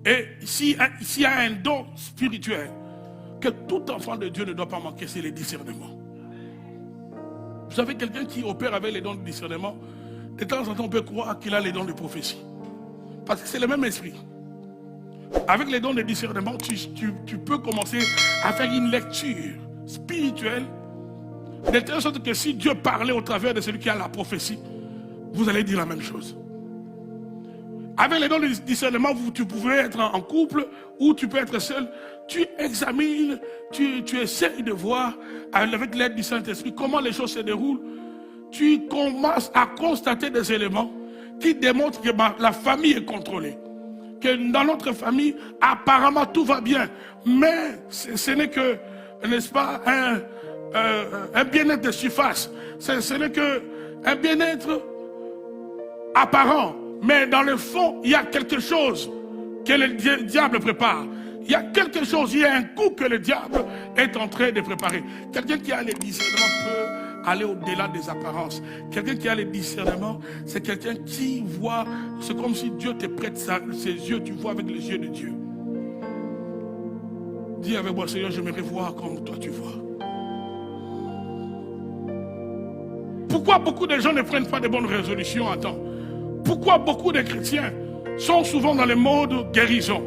Et s'il y a un don spirituel que tout enfant de Dieu ne doit pas manquer, c'est les discernements. Vous savez, quelqu'un qui opère avec les dons de discernement, de temps en temps, on peut croire qu'il a les dons de prophétie. Parce que c'est le même esprit. Avec les dons de discernement, tu peux commencer à faire une lecture spirituelle, de telle sorte que si Dieu parlait au travers de celui qui a la prophétie, vous allez dire la même chose. Avec les dons de discernement, tu pouvais être en couple ou tu peux être seul. Tu examines, tu essaies de voir avec l'aide du Saint-Esprit comment les choses se déroulent. Tu commences à constater des éléments qui démontrent que la famille est contrôlée. Que dans notre famille, apparemment tout va bien. Mais ce n'est que, n'est-ce pas, un bien-être de surface. Ce n'est qu'un bien-être apparent. Mais dans le fond, il y a quelque chose que le diable prépare. Il y a quelque chose, il y a un coup que le diable est en train de préparer. Quelqu'un qui a les discernements peut aller au-delà des apparences. Quelqu'un qui a les discernements, c'est quelqu'un qui voit, c'est comme si Dieu te prête ses yeux, tu vois avec les yeux de Dieu. Dis avec moi, Seigneur, j'aimerais voir comme toi tu vois. Pourquoi beaucoup de gens ne prennent pas de bonnes résolutions à temps? Pourquoi beaucoup de chrétiens sont souvent dans le mode guérison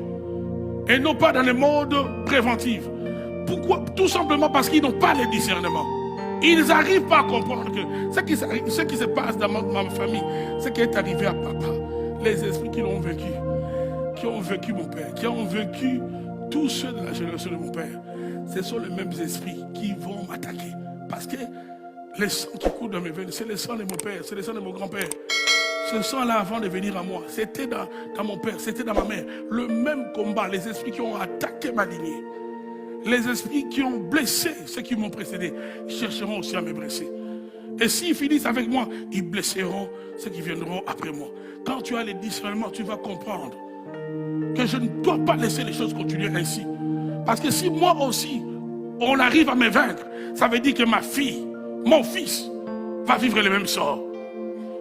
et non pas dans le mode préventif? Pourquoi? Tout simplement parce qu'ils n'ont pas le discernement. Ils n'arrivent pas à comprendre que ce qui se passe dans ma famille, ce qui est arrivé à papa, les esprits qui l'ont vécu, qui ont vécu mon père, qui ont vécu tous ceux de la génération de mon père, ce sont les mêmes esprits qui vont m'attaquer. Parce que le sang qui coule dans mes veines, c'est le sang de mon père, c'est le sang de mon grand-père. Ce sang-là, avant de venir à moi, c'était dans mon père, c'était dans ma mère. Le même combat, les esprits qui ont attaqué ma lignée, les esprits qui ont blessé ceux qui m'ont précédé, chercheront aussi à me blesser. Et s'ils finissent avec moi, ils blesseront ceux qui viendront après moi. Quand tu as les discernements, tu vas comprendre que je ne dois pas laisser les choses continuer ainsi. Parce que si moi aussi, on arrive à me vaincre, ça veut dire que ma fille, mon fils, va vivre le même sort.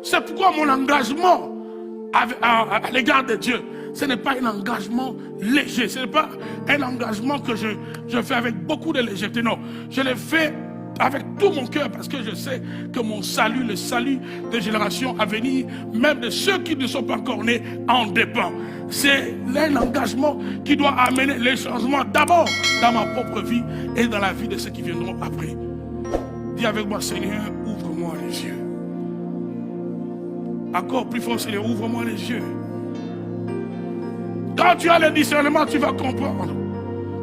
C'est pourquoi mon engagement à l'égard de Dieu, ce n'est pas un engagement léger. Ce n'est pas un engagement que je fais avec beaucoup de légèreté. Non, je le fais avec tout mon cœur parce que je sais que mon salut, le salut des générations à venir, même de ceux qui ne sont pas encore nés, en dépend. C'est un engagement qui doit amener les changements d'abord dans ma propre vie et dans la vie de ceux qui viendront après. Dis avec moi, Seigneur, ouvre-moi les yeux. Encore plus fort, Seigneur, ouvre-moi les yeux. Quand tu as le discernement, tu vas comprendre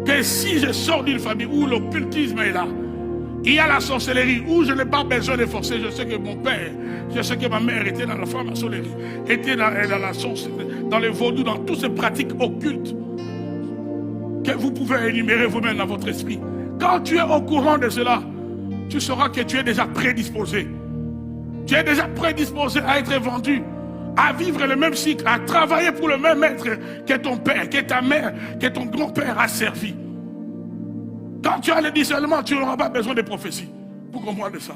que si je sors d'une famille où l'occultisme est là, il y a la sorcellerie, où je n'ai pas besoin de forcer. Je sais que mon père, je sais que ma mère était dans la franc-maçonnerie, était dans la sorcellerie, dans le vaudou, dans toutes ces pratiques occultes que vous pouvez énumérer vous-même dans votre esprit. Quand tu es au courant de cela, tu sauras que tu es déjà prédisposé. Tu es déjà prédisposé à être vendu, à vivre le même cycle, à travailler pour le même maître que ton père, que ta mère, que ton grand-père a servi. Quand tu as le discernement, tu n'auras pas besoin de prophétie pour comprendre ça.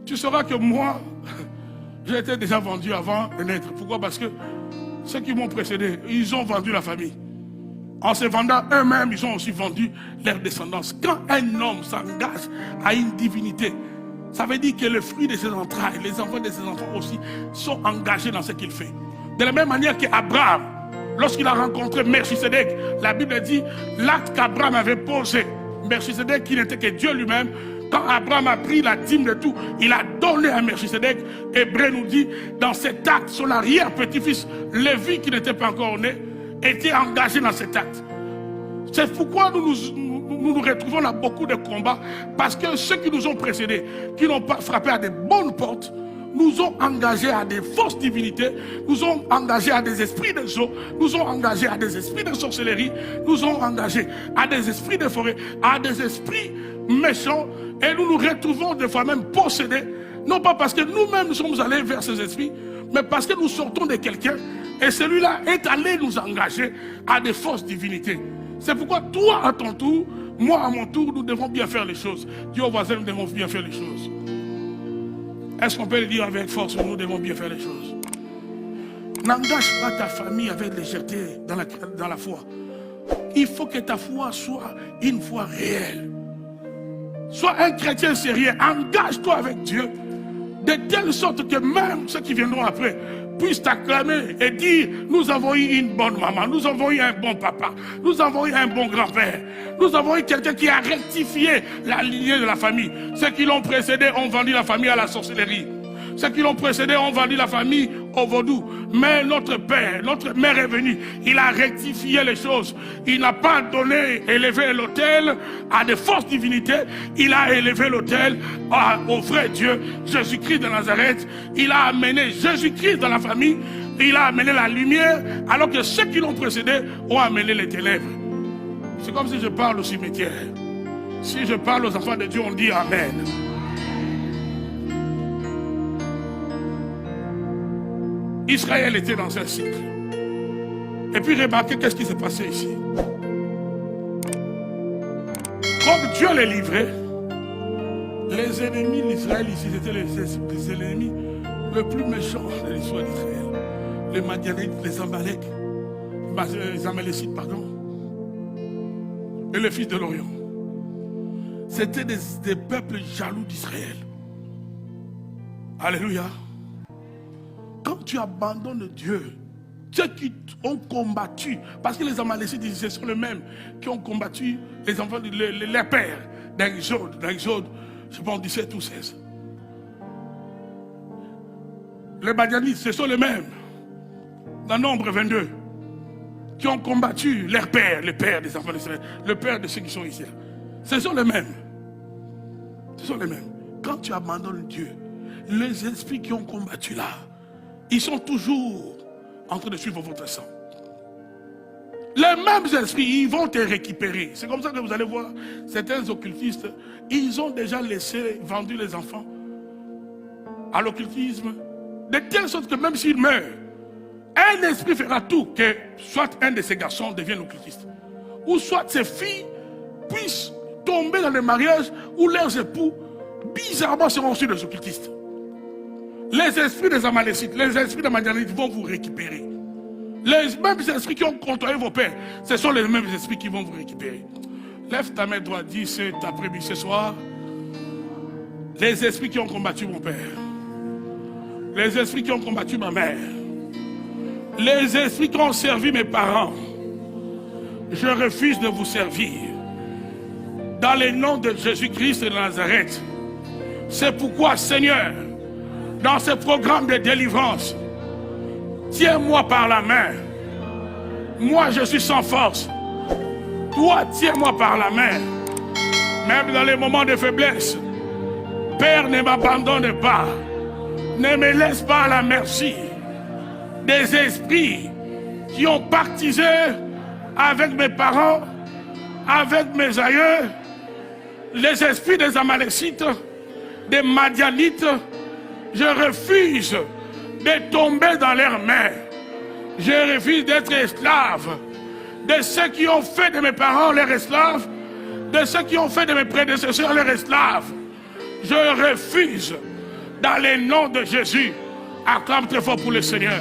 Tu sauras que moi, j'étais déjà vendu avant de naître. Pourquoi? Parce que ceux qui m'ont précédé, ils ont vendu la famille. En se vendant eux-mêmes, ils ont aussi vendu leur descendance. Quand un homme s'engage à une divinité, ça veut dire que le fruit de ses entrailles, les enfants de ses enfants aussi, sont engagés dans ce qu'il fait. De la même manière qu'Abraham, lorsqu'il a rencontré Melchisédek, la Bible dit l'acte qu'Abraham avait posé, Melchisédek qui n'était que Dieu lui-même, quand Abraham a pris la dîme de tout, il a donné à Melchisédek. Hébreu nous dit, dans cet acte, son arrière-petit-fils, Lévi, qui n'était pas encore né, était engagé dans cet acte. C'est pourquoi nous nous retrouvons là beaucoup de combats, parce que ceux qui nous ont précédés, qui n'ont pas frappé à des bonnes portes, nous ont engagés à des fausses divinités, nous ont engagés à des esprits de zoo, nous ont engagés à des esprits de sorcellerie, nous ont engagés à des esprits de forêt, à des esprits méchants, et nous nous retrouvons des fois même possédés, non pas parce que nous-mêmes nous sommes allés vers ces esprits, mais parce que nous sortons de quelqu'un, et celui-là est allé nous engager à des fausses divinités. C'est pourquoi toi à ton tour, moi à mon tour, nous devons bien faire les choses. Dis aux voisins, nous devons bien faire les choses. Est-ce qu'on peut le dire avec force? Nous devons bien faire les choses. N'engage pas ta famille avec légèreté dans la foi. Il faut que ta foi soit une foi réelle. Sois un chrétien sérieux. Engage-toi avec Dieu. De telle sorte que même ceux qui viendront après puissent t'acclamer et dire: nous avons eu une bonne maman, nous avons eu un bon papa, nous avons eu un bon grand-père, nous avons eu quelqu'un qui a rectifié la lignée de la famille. Ceux qui l'ont précédé ont vendu la famille à la sorcellerie. Ceux qui l'ont précédé ont vendu la famille au vaudou. Mais notre père, notre mère est venu. Il a rectifié les choses. Il n'a pas élevé l'autel à des fausses divinités. Il a élevé l'autel au vrai Dieu, Jésus-Christ de Nazareth. Il a amené Jésus-Christ dans la famille. Il a amené la lumière, alors que ceux qui l'ont précédé ont amené les ténèbres. C'est comme si je parle au cimetière. Si je parle aux enfants de Dieu, on dit Amen. Israël était dans un cycle. Et puis remarquez qu'est-ce qui s'est passé ici. Comme Dieu les livrait, les ennemis d'Israël ici, c'était les ennemis les plus méchants de l'histoire d'Israël. Les Madianites, les Amalécites, pardon. Et les fils de l'Orient. C'était des peuples jaloux d'Israël. Alléluia. Quand tu abandonnes Dieu, ceux qui ont combattu, parce que les Amalécites, ce sont les mêmes qui ont combattu les enfants, les pères d'Exode, je pense 17 ou 16. Les Madianites, ce sont les mêmes, dans Nombre 22, qui ont combattu leurs pères, les pères des enfants d'Israël, le père de ceux qui sont ici. Ce sont les mêmes. Ce sont les mêmes. Quand tu abandonnes Dieu, les esprits qui ont combattu là, ils sont toujours en train de suivre votre sang. Les mêmes esprits, ils vont te récupérer. C'est comme ça que vous allez voir certains occultistes, ils ont déjà vendu les enfants à l'occultisme, de telle sorte que même s'ils meurent, un esprit fera tout que soit un de ces garçons devienne occultiste, ou soit ses filles puissent tomber dans le mariage où leurs époux bizarrement seront aussi des occultistes. Les esprits des Amalécites, les esprits des Madianites vont vous récupérer. Les mêmes esprits qui ont contrôlé vos pères, ce sont les mêmes esprits qui vont vous récupérer. Lève ta main droite, dis cet après-midi, ce soir, les esprits qui ont combattu mon père, les esprits qui ont combattu ma mère, les esprits qui ont servi mes parents, je refuse de vous servir. Dans le nom de Jésus-Christ de Nazareth. C'est pourquoi, Seigneur, dans ce programme de délivrance, tiens-moi par la main. Moi, je suis sans force. Toi, tiens-moi par la main. Même dans les moments de faiblesse. Père, ne m'abandonne pas. Ne me laisse pas à la merci des esprits qui ont pactisé avec mes parents, avec mes aïeux, les esprits des Amalécites, des Madianites. Je refuse de tomber dans leurs mains. Je refuse d'être esclave de ceux qui ont fait de mes parents leurs esclaves, de ceux qui ont fait de mes prédécesseurs leurs esclaves. Je refuse dans le nom de Jésus. Acclame très fort pour le Seigneur.